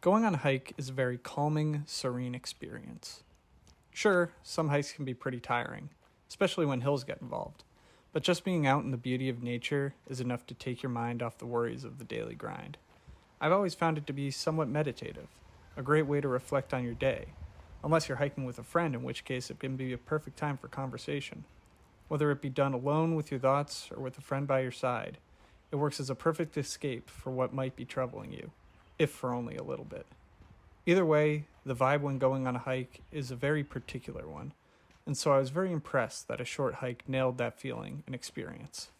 Going on a hike is a very calming, serene experience. Sure, some hikes can be pretty tiring, especially when hills get involved, but just being out in the beauty of nature is enough to take your mind off the worries of the daily grind. I've always found it to be somewhat meditative, a great way to reflect on your day, unless you're hiking with a friend, in which case it can be a perfect time for conversation. Whether it be done alone with your thoughts or with a friend by your side, it works as a perfect escape for what might be troubling you, if for only a little bit. Either way, the vibe when going on a hike is a very particular one, and so I was very impressed that a short hike nailed that feeling and experience.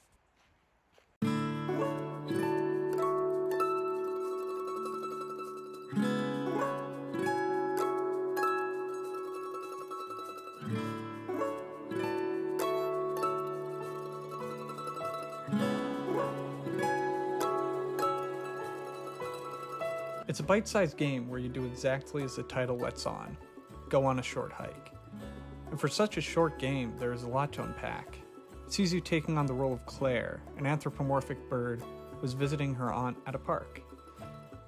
It's a bite sized game where you do exactly as the title lets on go on a short hike. And for such a short game, there is a lot to unpack. It sees you taking on the role of Claire, an anthropomorphic bird who is visiting her aunt at a park.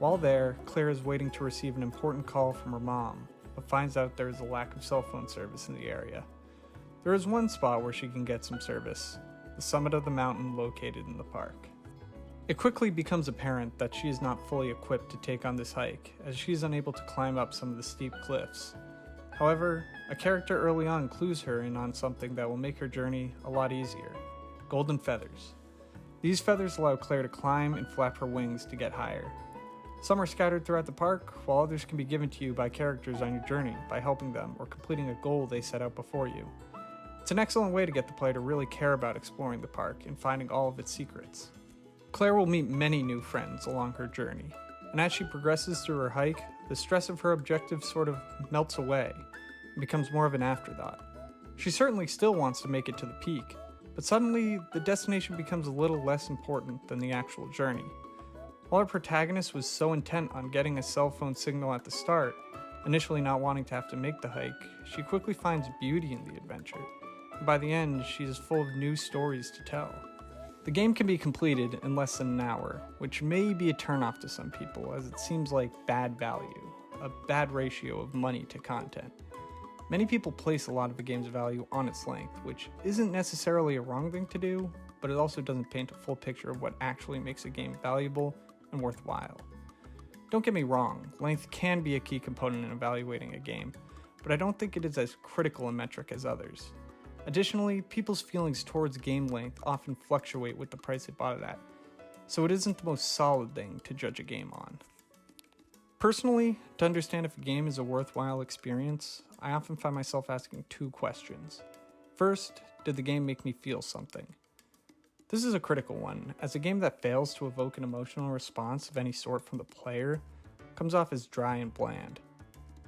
While there, Claire is waiting to receive an important call from her mom, but finds out there is a lack of cell phone service in the area. There is one spot where she can get some service, the summit of the mountain located in the park. It quickly becomes apparent that she is not fully equipped to take on this hike, as she is unable to climb up some of the steep cliffs. However, a character early on clues her in on something that will make her journey a lot easier: golden feathers. These feathers allow Claire to climb and flap her wings to get higher. Some are scattered throughout the park, while others can be given to you by characters on your journey by helping them or completing a goal they set out before you. It's an excellent way to get the player to really care about exploring the park and finding all of its secrets. Claire will meet many new friends along her journey, and as she progresses through her hike, the stress of her objective sort of melts away and becomes more of an afterthought. She certainly still wants to make it to the peak, but suddenly the destination becomes a little less important than the actual journey. While our protagonist was so intent on getting a cell phone signal at the start, initially not wanting to have to make the hike, she quickly finds beauty in the adventure, and by the end, she is full of new stories to tell. The game can be completed in less than an hour, which may be a turnoff to some people, as it seems like bad value, a bad ratio of money to content. Many people place a lot of a game's value on its length, which isn't necessarily a wrong thing to do, but it also doesn't paint a full picture of what actually makes a game valuable and worthwhile. Don't get me wrong, length can be a key component in evaluating a game, but I don't think it is as critical a metric as others. Additionally, people's feelings towards game length often fluctuate with the price they bought it at, so it isn't the most solid thing to judge a game on. Personally, to understand if a game is a worthwhile experience, I often find myself asking two questions. First, did the game make me feel something? This is a critical one, as a game that fails to evoke an emotional response of any sort from the player comes off as dry and bland.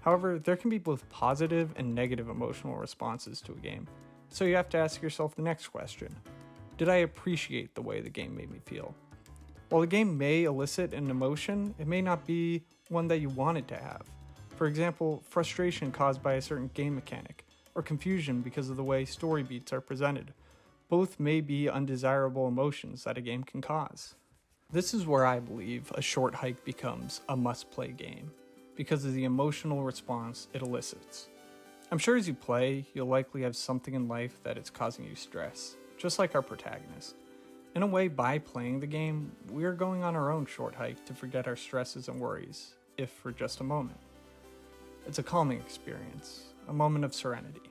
However, there can be both positive and negative emotional responses to a game, so you have to ask yourself the next question: did I appreciate the way the game made me feel? While the game may elicit an emotion, it may not be one that you wanted to have. For example, frustration caused by a certain game mechanic, or confusion because of the way story beats are presented. Both may be undesirable emotions that a game can cause. This is where I believe a short hike becomes a must-play game, because of the emotional response it elicits. I'm sure as you play, you'll likely have something in life that is causing you stress, just like our protagonist. In a way, by playing the game, we are going on our own short hike to forget our stresses and worries, if for just a moment. It's a calming experience, a moment of serenity.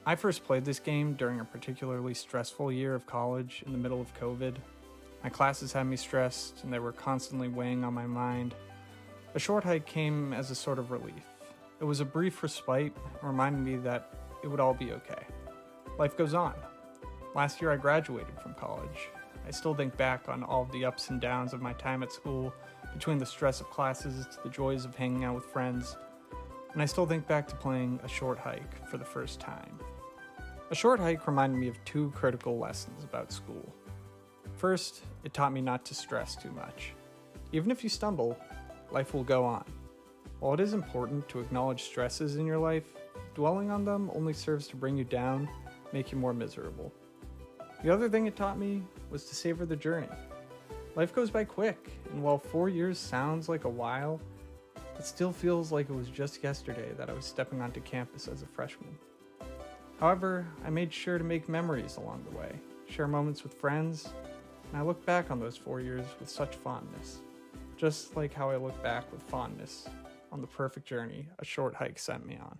I first played this game during a particularly stressful year of college in the middle of COVID. My classes had me stressed, and they were constantly weighing on my mind. A short hike came as a sort of relief. It was a brief respite, reminding me that it would all be okay. Life goes on. Last year I graduated from college. I still think back on all of the ups and downs of my time at school, between the stress of classes to the joys of hanging out with friends, and I still think back to playing a short hike for the first time. A short hike reminded me of two critical lessons about school. First, it taught me not to stress too much. Even if you stumble, life will go on. While it is important to acknowledge stresses in your life, dwelling on them only serves to bring you down, make you more miserable. The other thing it taught me was to savor the journey. Life goes by quick, and while 4 years sounds like a while, It still feels like it was just yesterday that I was stepping onto campus as a freshman. However, I made sure to make memories along the way, share moments with friends, and I look back on those 4 years with such fondness, just like how I look back with fondness on the perfect journey a short hike sent me on.